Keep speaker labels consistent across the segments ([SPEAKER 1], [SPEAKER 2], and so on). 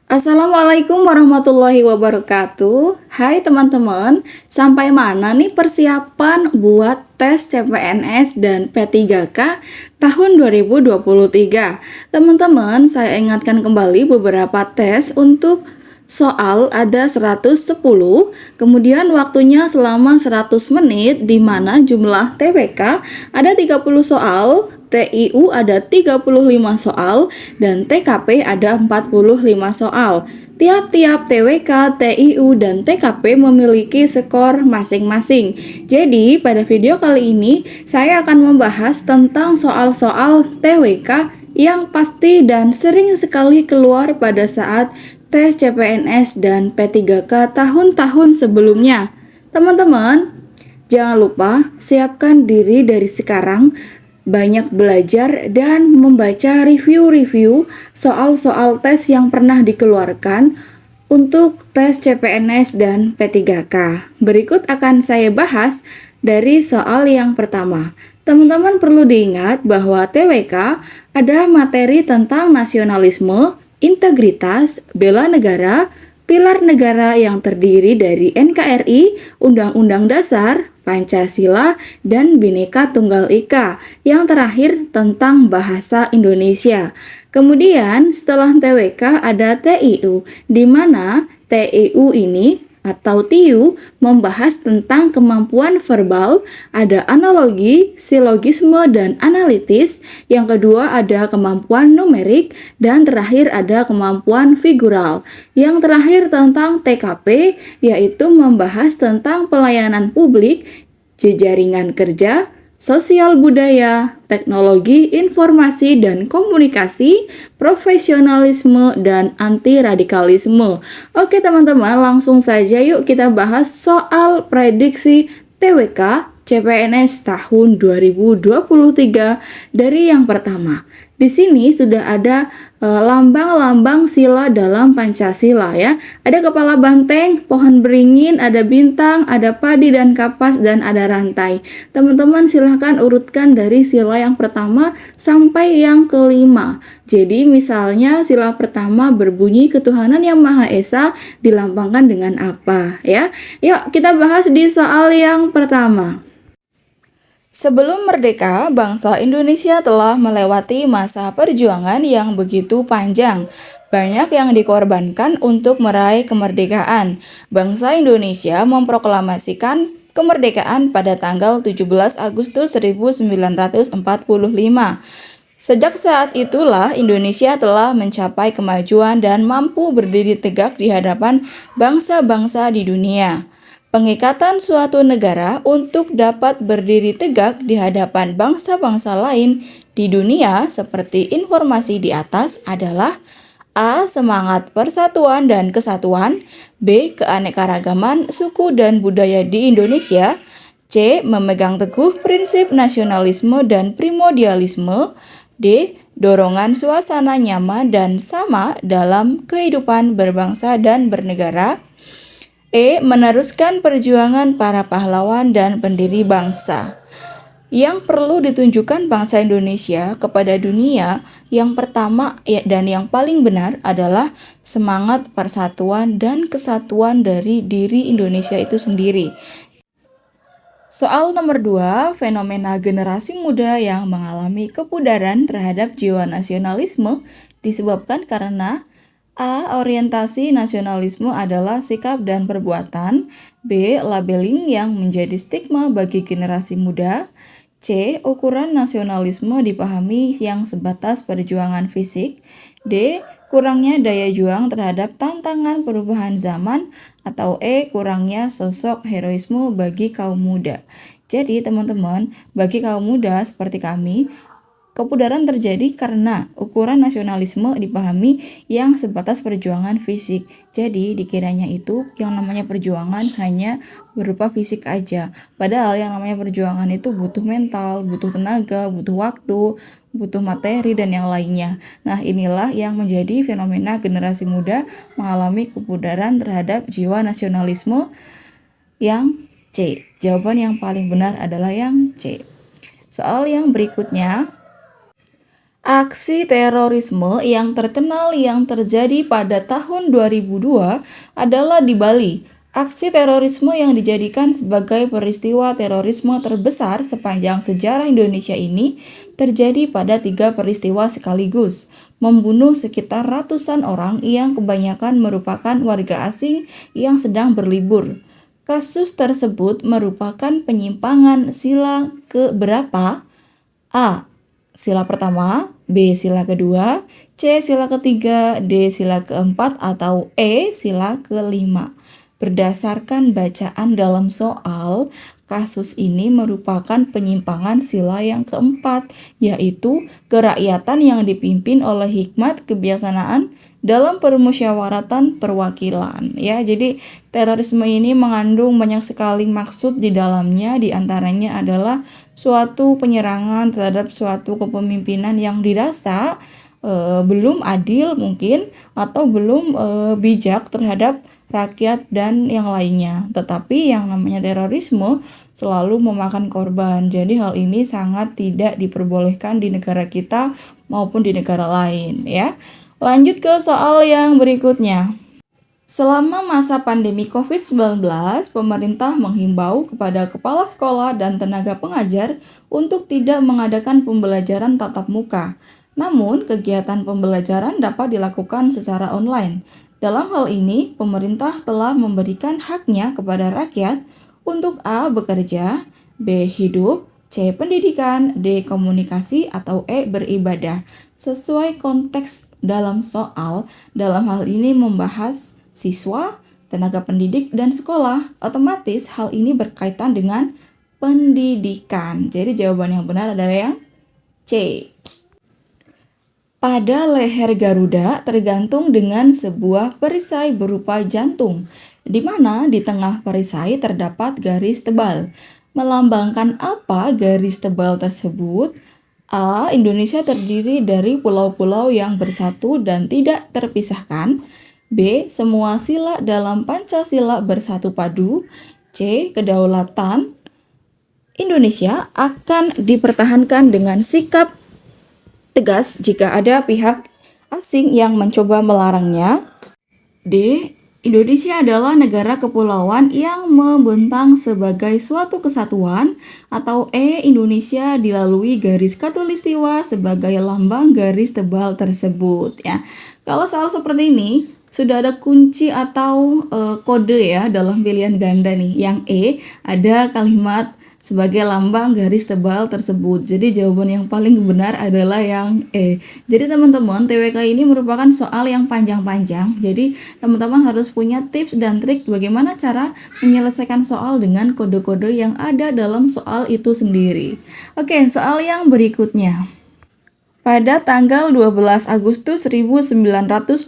[SPEAKER 1] Assalamualaikum warahmatullahi wabarakatuh. Hai teman-teman, sampai mana nih persiapan buat tes CPNS dan P3K tahun 2023? Teman-teman, saya ingatkan kembali beberapa tes untuk soal ada 110, kemudian waktunya selama 100 menit di mana jumlah TWK ada 30 soal, TIU ada 35 soal, dan TKP ada 45 soal. Tiap-tiap TWK, TIU, dan TKP memiliki skor masing-masing. Jadi, pada video kali ini saya akan membahas tentang soal-soal TWK yang pasti dan sering sekali keluar pada saat tes CPNS dan P3K tahun-tahun sebelumnya. Teman-teman, jangan lupa siapkan diri dari sekarang, banyak belajar dan membaca review-review soal-soal tes yang pernah dikeluarkan untuk tes CPNS dan P3K. Berikut akan saya bahas dari soal yang pertama. Teman-teman perlu diingat bahwa TWK ada materi tentang nasionalisme, integritas, bela negara, pilar negara yang terdiri dari NKRI, Undang-Undang Dasar, Pancasila, dan Bhinneka Tunggal Ika. Yang terakhir tentang bahasa Indonesia. Kemudian setelah TWK ada TIU, di mana TIU ini atau TIU membahas tentang kemampuan verbal, ada analogi, silogisme, dan analitis. Yang kedua ada kemampuan numerik, dan terakhir ada kemampuan figural. Yang terakhir tentang TKP, yaitu membahas tentang pelayanan publik, jejaringan kerja, sosial budaya, teknologi, informasi dan komunikasi, profesionalisme, dan anti-radikalisme. Oke teman-teman, langsung saja yuk kita bahas soal prediksi TWK CPNS tahun 2023 dari yang pertama. Di sini sudah ada lambang-lambang sila dalam Pancasila ya. Ada kepala banteng, pohon beringin, ada bintang, ada padi dan kapas, dan ada rantai. Teman-teman silahkan urutkan dari sila yang pertama sampai yang kelima. Jadi misalnya sila pertama berbunyi ketuhanan yang Maha Esa dilambangkan dengan apa ya? Yuk kita bahas di soal yang pertama. Sebelum merdeka, bangsa Indonesia telah melewati masa perjuangan yang begitu panjang. Banyak yang dikorbankan untuk meraih kemerdekaan. Bangsa Indonesia memproklamasikan kemerdekaan pada tanggal 17 Agustus 1945. Sejak saat itulah Indonesia telah mencapai kemajuan dan mampu berdiri tegak di hadapan bangsa-bangsa di dunia. Pengikatan suatu negara untuk dapat berdiri tegak di hadapan bangsa-bangsa lain di dunia seperti informasi di atas adalah A. Semangat persatuan dan kesatuan, B. Keanekaragaman suku dan budaya di Indonesia, C. Memegang teguh prinsip nasionalisme dan primordialisme, D. Dorongan suasana nyaman dan sama dalam kehidupan berbangsa dan bernegara, E. Meneruskan perjuangan para pahlawan dan pendiri bangsa. Yang perlu ditunjukkan bangsa Indonesia kepada dunia yang pertama dan yang paling benar adalah semangat persatuan dan kesatuan dari diri Indonesia itu sendiri. Soal nomor 2, fenomena generasi muda yang mengalami kepudaran terhadap jiwa nasionalisme disebabkan karena A. Orientasi nasionalisme adalah sikap dan perbuatan. B. Labeling yang menjadi stigma bagi generasi muda. C. Ukuran nasionalisme dipahami yang sebatas perjuangan fisik. D. Kurangnya daya juang terhadap tantangan perubahan zaman. Atau E. Kurangnya sosok heroisme bagi kaum muda. Jadi teman-teman, bagi kaum muda seperti kami, kepudaran terjadi karena ukuran nasionalisme dipahami yang sebatas perjuangan fisik. Jadi dikiranya itu yang namanya perjuangan hanya berupa fisik aja. Padahal yang namanya perjuangan itu butuh mental, butuh tenaga, butuh waktu, butuh materi, dan yang lainnya. Nah inilah yang menjadi fenomena generasi muda mengalami kepudaran terhadap jiwa nasionalisme yang C. Jawaban yang paling benar adalah yang C. Soal yang berikutnya, Aksi terorisme yang terkenal yang terjadi pada tahun 2002 adalah di Bali. Aksi terorisme yang dijadikan sebagai peristiwa terorisme terbesar sepanjang sejarah Indonesia ini terjadi pada 3 peristiwa sekaligus, membunuh sekitar ratusan orang yang kebanyakan merupakan warga asing yang sedang berlibur. Kasus tersebut merupakan penyimpangan sila keberapa? A. Sila pertama, B. Sila kedua, C. Sila ketiga, D. Sila keempat, atau E. Sila kelima. Berdasarkan bacaan dalam soal, kasus ini merupakan penyimpangan sila yang keempat, yaitu kerakyatan yang dipimpin oleh hikmat kebijaksanaan dalam permusyawaratan perwakilan. Ya, jadi terorisme ini mengandung banyak sekali maksud di dalamnya, di antaranya adalah suatu penyerangan terhadap suatu kepemimpinan yang dirasa belum adil mungkin atau belum bijak terhadap rakyat dan yang lainnya. Tetapi yang namanya terorisme selalu memakan korban. Jadi hal ini sangat tidak diperbolehkan di negara kita maupun di negara lain ya. Lanjut ke soal yang berikutnya. Selama masa pandemi COVID-19, pemerintah menghimbau kepada kepala sekolah dan tenaga pengajar untuk tidak mengadakan pembelajaran tatap muka. Namun, kegiatan pembelajaran dapat dilakukan secara online. Dalam hal ini, pemerintah telah memberikan haknya kepada rakyat untuk A. bekerja, B. hidup, C. pendidikan, D. komunikasi, atau E. beribadah. Sesuai konteks dalam soal, dalam hal ini membahas siswa, tenaga pendidik, dan sekolah. Otomatis hal ini berkaitan dengan pendidikan. Jadi jawaban yang benar adalah yang C. Pada leher Garuda tergantung dengan sebuah perisai berupa jantung, di mana di tengah perisai terdapat garis tebal. Melambangkan apa garis tebal tersebut? A. Indonesia terdiri dari pulau-pulau yang bersatu dan tidak terpisahkan. B. Semua sila dalam Pancasila bersatu padu. C. Kedaulatan Indonesia akan dipertahankan dengan sikap tegas jika ada pihak asing yang mencoba melarangnya. D. Indonesia adalah negara kepulauan yang membentang sebagai suatu kesatuan. Atau E. Indonesia dilalui garis khatulistiwa sebagai lambang garis tebal tersebut ya. Kalau soal seperti ini sudah ada kunci atau kode ya dalam pilihan ganda nih. Yang E ada kalimat sebagai lambang garis tebal tersebut. Jadi jawaban yang paling benar adalah yang E. Jadi teman-teman, TWK ini merupakan soal yang panjang-panjang. Jadi teman-teman harus punya tips dan trik bagaimana cara menyelesaikan soal dengan kode-kode yang ada dalam soal itu sendiri. Oke, soal yang berikutnya. Pada tanggal 12 Agustus 1928,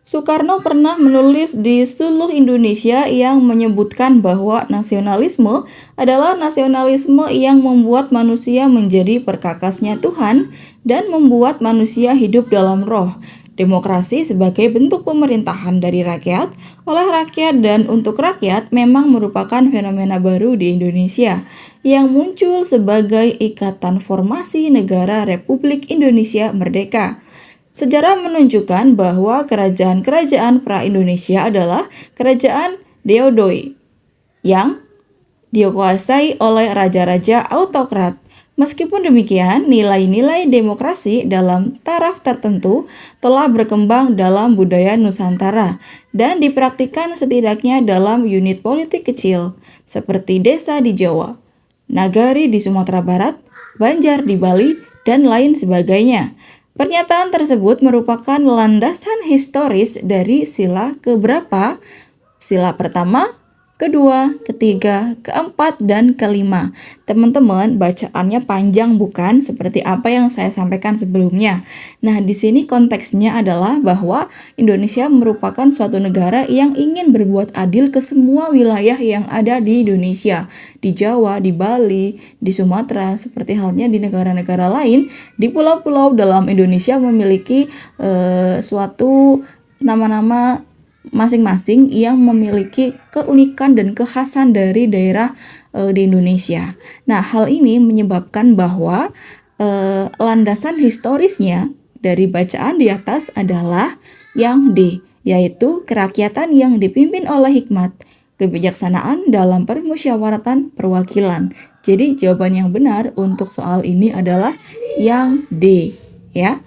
[SPEAKER 1] Soekarno pernah menulis di Suluh Indonesia yang menyebutkan bahwa nasionalisme adalah nasionalisme yang membuat manusia menjadi perkakasnya Tuhan dan membuat manusia hidup dalam roh. Demokrasi sebagai bentuk pemerintahan dari rakyat, oleh rakyat, dan untuk rakyat memang merupakan fenomena baru di Indonesia yang muncul sebagai ikatan formasi negara Republik Indonesia Merdeka. Sejarah menunjukkan bahwa kerajaan-kerajaan pra-Indonesia adalah kerajaan deodoi yang dikuasai oleh raja-raja autokrat. Meskipun demikian, nilai-nilai demokrasi dalam taraf tertentu telah berkembang dalam budaya Nusantara dan dipraktikkan setidaknya dalam unit politik kecil, seperti desa di Jawa, nagari di Sumatera Barat, Banjar di Bali, dan lain sebagainya. Pernyataan tersebut merupakan landasan historis dari sila keberapa? Sila pertama, kedua, ketiga, keempat, dan kelima. Teman-teman, bacaannya panjang bukan? Seperti apa yang saya sampaikan sebelumnya. Nah, di sini konteksnya adalah bahwa Indonesia merupakan suatu negara yang ingin berbuat adil ke semua wilayah yang ada di Indonesia. Di Jawa, di Bali, di Sumatera, seperti halnya di negara-negara lain, di pulau-pulau dalam Indonesia memiliki suatu nama-nama masing-masing yang memiliki keunikan dan kekhasan dari daerah di Indonesia. Nah, hal ini menyebabkan bahwa landasan historisnya dari bacaan di atas adalah yang D, yaitu kerakyatan yang dipimpin oleh hikmat, kebijaksanaan dalam permusyawaratan perwakilan. Jadi jawaban yang benar untuk soal ini adalah yang D, ya.